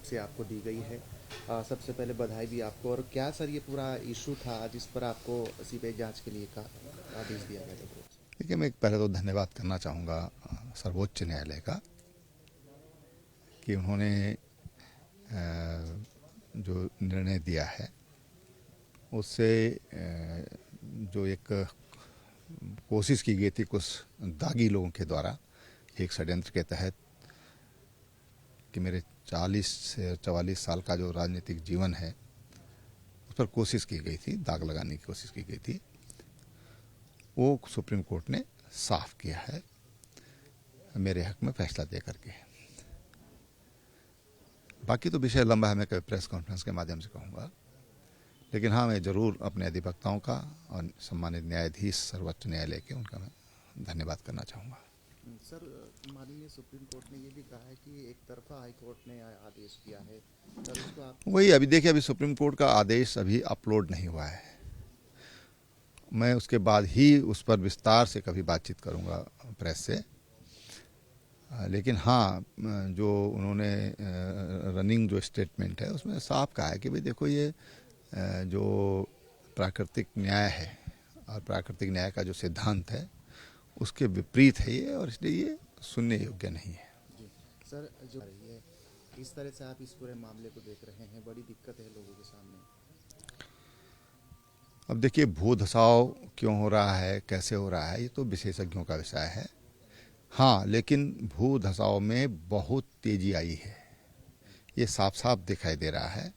तरफ से आपको दी गई है। सबसे पहले बधाई भी आपको। और क्या सर ये पूरा इशू था जिस पर आपको सीबीआई जांच के लिए का आदेश दिया गया था? देखिए, मैं पहले तो धन्यवाद करना चाहूँगा सर्वोच्च न्यायालय का कि उन्होंने जो निर्णय दिया है उससे जो एक कोशिश की गई थी कुछ दागी लोगों के द्वारा एक षड्यंत्र के तहत कि मेरे 40 से 44 साल का जो राजनीतिक जीवन है उस पर कोशिश की गई थी, दाग लगाने की कोशिश की गई थी, वो सुप्रीम कोर्ट ने साफ किया है मेरे हक में फैसला दे करके। बाकी तो विषय लंबा है, मैं कभी प्रेस कॉन्फ्रेंस के माध्यम से कहूँगा, लेकिन हाँ, मैं जरूर अपने अधिवक्ताओं का और सम्मानित न्यायाधीश सर्वोच्च न्यायालय के उनका मैं धन्यवाद करना चाहूँगा। सर, माननीय सुप्रीम कोर्ट ने ये भी कहा है कि एक तरफा हाई कोर्ट ने आदेश किया है, सर उसको आप वही अभी देखिए, अभी सुप्रीम कोर्ट का आदेश अभी अपलोड नहीं हुआ है। मैं उसके बाद ही उस पर विस्तार से कभी बातचीत करूँगा प्रेस से। लेकिन हाँ, जो उन्होंने रनिंग जो स्टेटमेंट है उसमें साफ कहा है कि भाई देखो, ये जो प्राकृतिक न्याय है और प्राकृतिक न्याय का जो सिद्धांत है उसके विपरीत है ये, और इसलिए ये सुनने योग्य नहीं है। जी सर, जो रही है इस तरह से आप इस पूरे मामले को देख रहे हैं, बड़ी दिक्कत है लोगों के सामने। अब देखिए, भू धसाव क्यों हो रहा है, कैसे हो रहा है, ये तो विशेषज्ञों का विषय है। हाँ, लेकिन भू धसाव में बहुत तेजी आई है, ये साफ साफ दिखाई दे रहा है।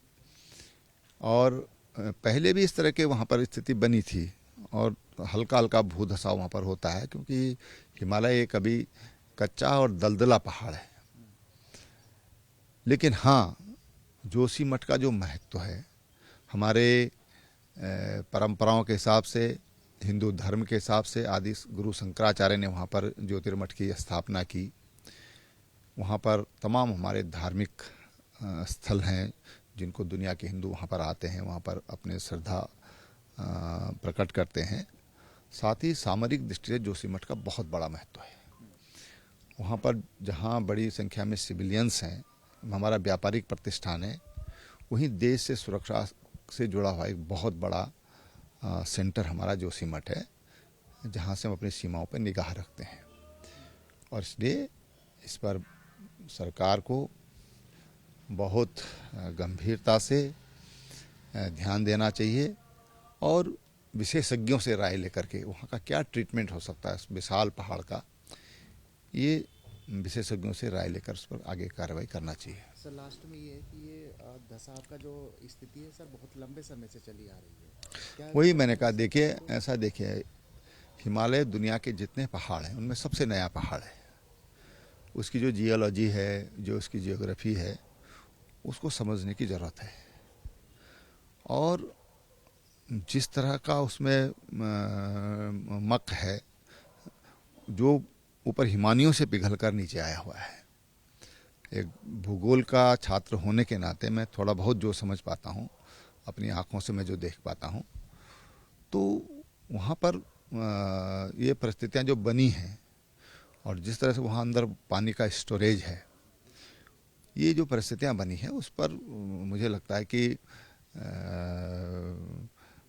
और पहले भी इस तरह के वहाँ पर स्थिति बनी थी और हल्का हल्का भू धसाव वहाँ पर होता है, क्योंकि हिमालय एक अभी कच्चा और दलदला पहाड़ है। लेकिन हाँ, जोशीमठ का जो महत्व है, हमारे परंपराओं के हिसाब से, हिंदू धर्म के हिसाब से आदि गुरु शंकराचार्य ने वहाँ पर ज्योतिर्मठ की स्थापना की। वहाँ पर तमाम हमारे धार्मिक स्थल हैं जिनको दुनिया के हिंदू वहाँ पर आते हैं, वहाँ पर अपने श्रद्धा प्रकट करते हैं। साथ ही सामरिक दृष्टि से जोशीमठ का बहुत बड़ा महत्व है। वहाँ पर जहाँ बड़ी संख्या में सिविलियंस हैं, हमारा व्यापारिक प्रतिष्ठान है, वहीं देश से सुरक्षा से जुड़ा हुआ एक बहुत बड़ा सेंटर हमारा जोशीमठ है, जहाँ से हम अपनी सीमाओं पर निगाह रखते हैं। और इसलिए इस पर सरकार को बहुत गंभीरता से ध्यान देना चाहिए और विशेषज्ञों से राय लेकर के वहाँ का क्या ट्रीटमेंट हो सकता है, विशाल पहाड़ का, ये विशेषज्ञों से राय लेकर उस पर आगे कार्रवाई करना चाहिए। सर, लास्ट में ये है कि ये धसाव का जो स्थिति है सर, बहुत लंबे समय से चली आ रही है। वही मैंने कहा, देखिए ऐसा देखिए, हिमालय दुनिया के जितने पहाड़ हैं उनमें सबसे नया पहाड़ है। उसकी जो जियोलॉजी है, जो उसकी जियोग्राफी है, उसको समझने की ज़रूरत है। और जिस तरह का उसमें मक है जो ऊपर हिमानियों से पिघल कर नीचे आया हुआ है, एक भूगोल का छात्र होने के नाते मैं थोड़ा बहुत जो समझ पाता हूँ, अपनी आँखों से मैं जो देख पाता हूँ, तो वहाँ पर ये परिस्थितियाँ जो बनी हैं और जिस तरह से वहाँ अंदर पानी का स्टोरेज है, ये जो परिस्थितियाँ बनी हैं उस पर मुझे लगता है कि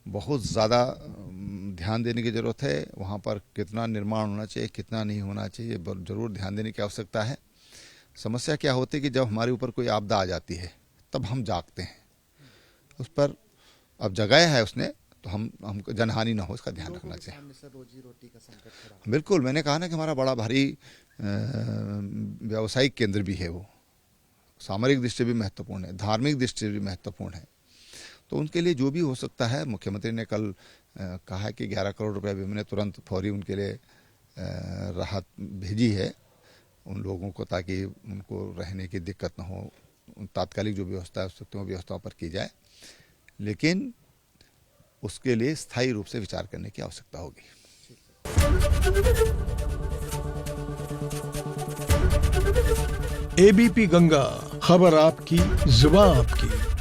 बहुत ज़्यादा ध्यान देने की ज़रूरत है। वहाँ पर कितना निर्माण होना चाहिए, कितना नहीं होना चाहिए, ज़रूर ध्यान देने की आवश्यकता है। समस्या क्या होती है कि जब हमारे ऊपर कोई आपदा आ जाती है तब हम जागते हैं उस पर। अब जगाया है उसने तो हमको जनहानि ना हो, इसका ध्यान रखना चाहिए। रोजी रोटी का संकट खड़ा। बिल्कुल, मैंने कहा ना कि हमारा बड़ा भारी व्यावसायिक केंद्र भी है, वो सामरिक दृष्टि भी महत्वपूर्ण है, धार्मिक दृष्टि भी महत्वपूर्ण है। तो उनके लिए जो भी हो सकता है, मुख्यमंत्री ने कल कहा है कि 11 करोड़ रुपए भी हमने तुरंत फौरी उनके लिए राहत भेजी है उन लोगों को, ताकि उनको रहने की दिक्कत ना हो। तात्कालिक जो व्यवस्था है उसको व्यवस्थाओं पर की जाए, लेकिन उसके लिए स्थायी रूप से विचार करने की आवश्यकता होगी। एबीपी गंगा, खबर आपकी, जुबान आपकी।